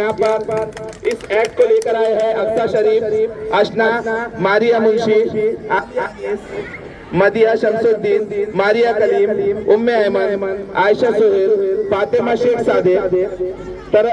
यहाँ पर इस एक्ट को लेकर आए हैं अक्सा शरीफ, अशना, मारिया मुंशी, मदिया शमसुद्दीन, मारिया कलीम, उम्मे अहमद, आयशा सुहेल, फातिमा शेख सादे, तर